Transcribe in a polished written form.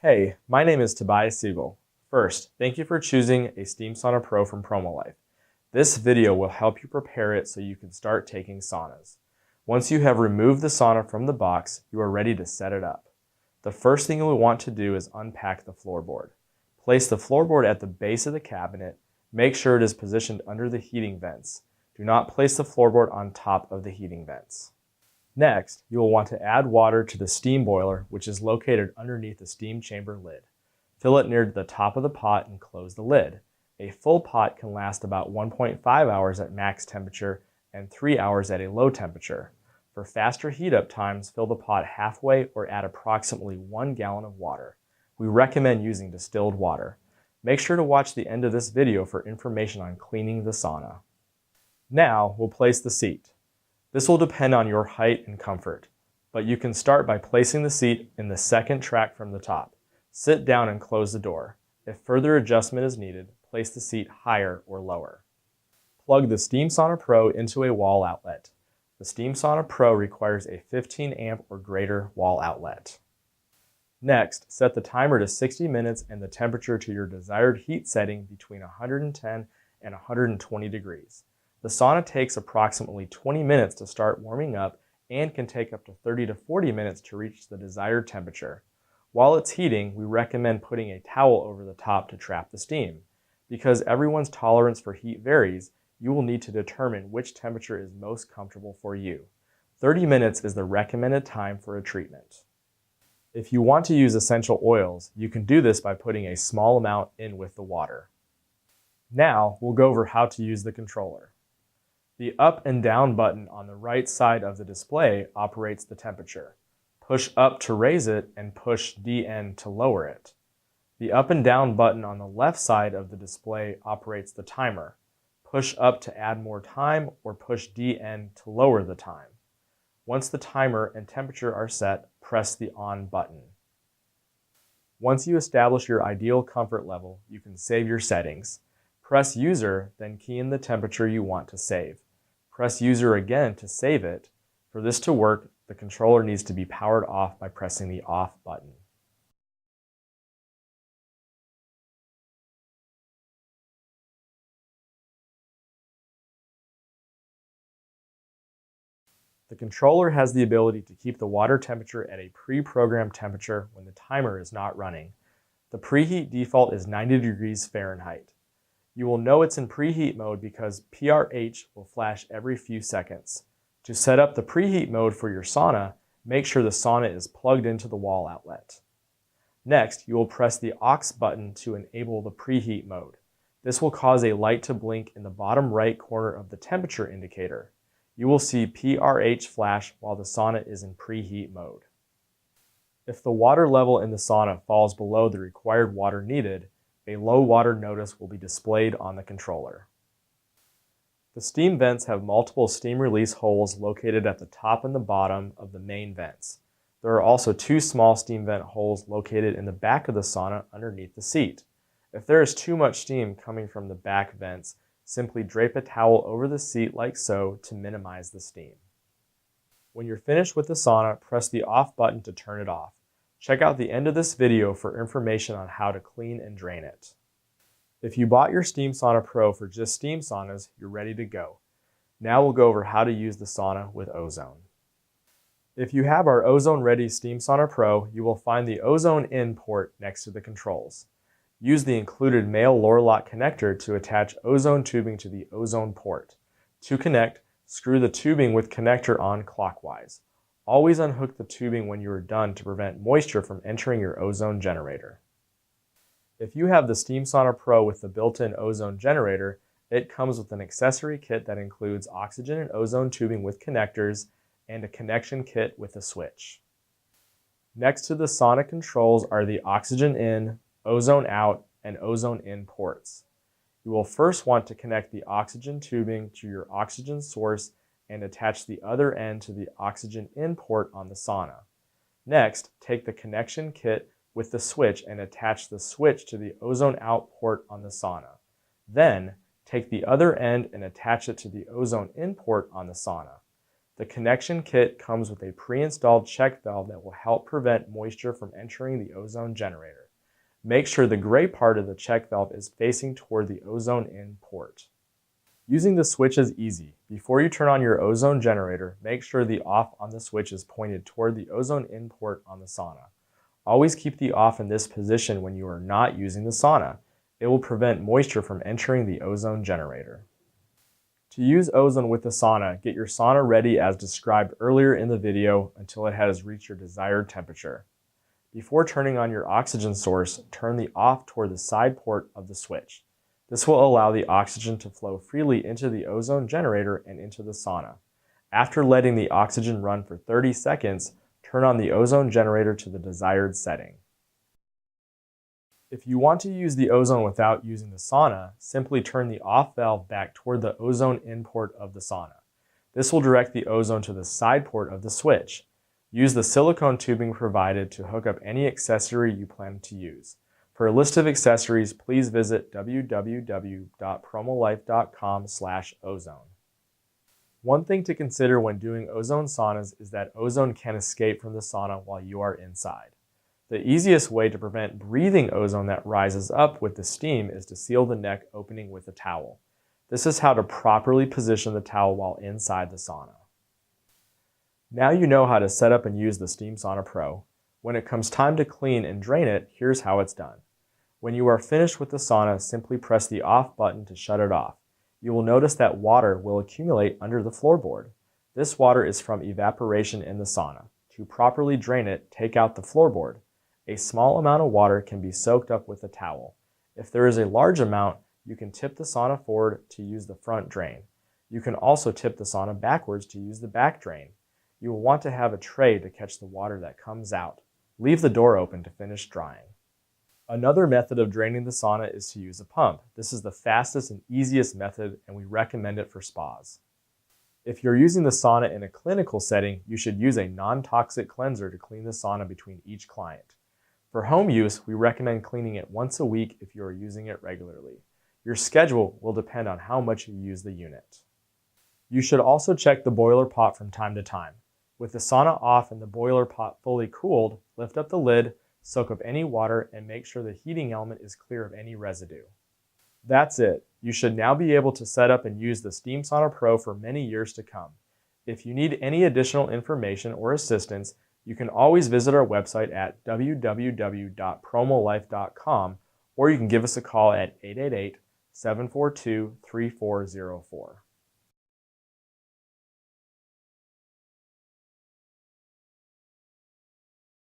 Hey, my name is Tobias Siegel. First, thank you for choosing a Steam Sauna Pro from Promolife. This video will help you prepare it so you can start taking saunas. Once you have removed the sauna from the box, you are ready to set it up. The first thing you will want to do is unpack the floorboard. Place the floorboard at the base of the cabinet. Make sure it is positioned under the heating vents. Do not place the floorboard on top of the heating vents. Next, you will want to add water to the steam boiler, which is located underneath the steam chamber lid. Fill it near the top of the pot and close the lid. A full pot can last about 1.5 hours at max temperature and 3 hours at a low temperature. For faster heat up times, fill the pot halfway or add approximately 1 gallon of water. We recommend using distilled water. Make sure to watch the end of this video for information on cleaning the sauna. Now, we'll place the seat. This will depend on your height and comfort, but you can start by placing the seat in the second track from the top. Sit down and close the door. If further adjustment is needed, place the seat higher or lower. Plug the Steam Sauna Pro into a wall outlet. The Steam Sauna Pro requires a 15 amp or greater wall outlet. Next, set the timer to 60 minutes and the temperature to your desired heat setting between 110 and 120 degrees. The sauna takes approximately 20 minutes to start warming up and can take up to 30 to 40 minutes to reach the desired temperature. While it's heating, we recommend putting a towel over the top to trap the steam. Because everyone's tolerance for heat varies, you will need to determine which temperature is most comfortable for you. 30 minutes is the recommended time for a treatment. If you want to use essential oils, you can do this by putting a small amount in with the water. Now, we'll go over how to use the controller. The up and down button on the right side of the display operates the temperature. Push up to raise it and push DN to lower it. The up and down button on the left side of the display operates the timer. Push up to add more time or push DN to lower the time. Once the timer and temperature are set, press the on button. Once you establish your ideal comfort level, you can save your settings. Press user, then key in the temperature you want to save. Press user again to save it. For this to work, the controller needs to be powered off by pressing the off button. The controller has the ability to keep the water temperature at a pre-programmed temperature when the timer is not running. The preheat default is 90 degrees Fahrenheit. You will know it's in preheat mode because PRH will flash every few seconds. To set up the preheat mode for your sauna, make sure the sauna is plugged into the wall outlet. Next, you will press the aux button to enable the preheat mode. This will cause a light to blink in the bottom right corner of the temperature indicator. You will see PRH flash while the sauna is in preheat mode. If the water level in the sauna falls below the required water needed, a low water notice will be displayed on the controller. The steam vents have multiple steam release holes located at the top and the bottom of the main vents. There are also 2 small steam vent holes located in the back of the sauna underneath the seat. If there is too much steam coming from the back vents, simply drape a towel over the seat like so to minimize the steam. When you're finished with the sauna, press the off button to turn it off. Check out the end of this video for information on how to clean and drain it. If you bought your Steam Sauna Pro for just steam saunas, you're ready to go. Now we'll go over how to use the sauna with ozone. If you have our Ozone-Ready Steam Sauna Pro, you will find the Ozone In port next to the controls. Use the included male lower lock connector to attach ozone tubing to the ozone port. To connect, screw the tubing with connector on clockwise. Always unhook the tubing when you are done to prevent moisture from entering your ozone generator. If you have the Steam Sauna Pro with the built-in ozone generator, it comes with an accessory kit that includes oxygen and ozone tubing with connectors and a connection kit with a switch. Next to the sauna controls are the oxygen in, ozone out, and ozone in ports. You will first want to connect the oxygen tubing to your oxygen source and attach the other end to the oxygen in port on the sauna. Next, take the connection kit with the switch and attach the switch to the ozone out port on the sauna. Then, take the other end and attach it to the ozone in port on the sauna. The connection kit comes with a pre-installed check valve that will help prevent moisture from entering the ozone generator. Make sure the gray part of the check valve is facing toward the ozone in port. Using the switch is easy. Before you turn on your ozone generator, make sure the off on the switch is pointed toward the ozone in port on the sauna. Always keep the off in this position when you are not using the sauna. It will prevent moisture from entering the ozone generator. To use ozone with the sauna, get your sauna ready as described earlier in the video until it has reached your desired temperature. Before turning on your oxygen source, turn the off toward the side port of the switch. This will allow the oxygen to flow freely into the ozone generator and into the sauna. After letting the oxygen run for 30 seconds, turn on the ozone generator to the desired setting. If you want to use the ozone without using the sauna, simply turn the off valve back toward the ozone in port of the sauna. This will direct the ozone to the side port of the switch. Use the silicone tubing provided to hook up any accessory you plan to use. For a list of accessories, please visit www.promolife.com/ozone. One thing to consider when doing ozone saunas is that ozone can escape from the sauna while you are inside. The easiest way to prevent breathing ozone that rises up with the steam is to seal the neck opening with a towel. This is how to properly position the towel while inside the sauna. Now you know how to set up and use the Steam Sauna Pro. When it comes time to clean and drain it, here's how it's done. When you are finished with the sauna, simply press the off button to shut it off. You will notice that water will accumulate under the floorboard. This water is from evaporation in the sauna. To properly drain it, take out the floorboard. A small amount of water can be soaked up with a towel. If there is a large amount, you can tip the sauna forward to use the front drain. You can also tip the sauna backwards to use the back drain. You will want to have a tray to catch the water that comes out. Leave the door open to finish drying. Another method of draining the sauna is to use a pump. This is the fastest and easiest method, and we recommend it for spas. If you're using the sauna in a clinical setting, you should use a non-toxic cleanser to clean the sauna between each client. For home use, we recommend cleaning it once a week if you are using it regularly. Your schedule will depend on how much you use the unit. You should also check the boiler pot from time to time. With the sauna off and the boiler pot fully cooled, lift up the lid, soak up any water, and make sure the heating element is clear of any residue. That's it. You should now be able to set up and use the Steam Sauna Pro for many years to come. If you need any additional information or assistance, you can always visit our website at www.promolife.com, or you can give us a call at 888-742-3404.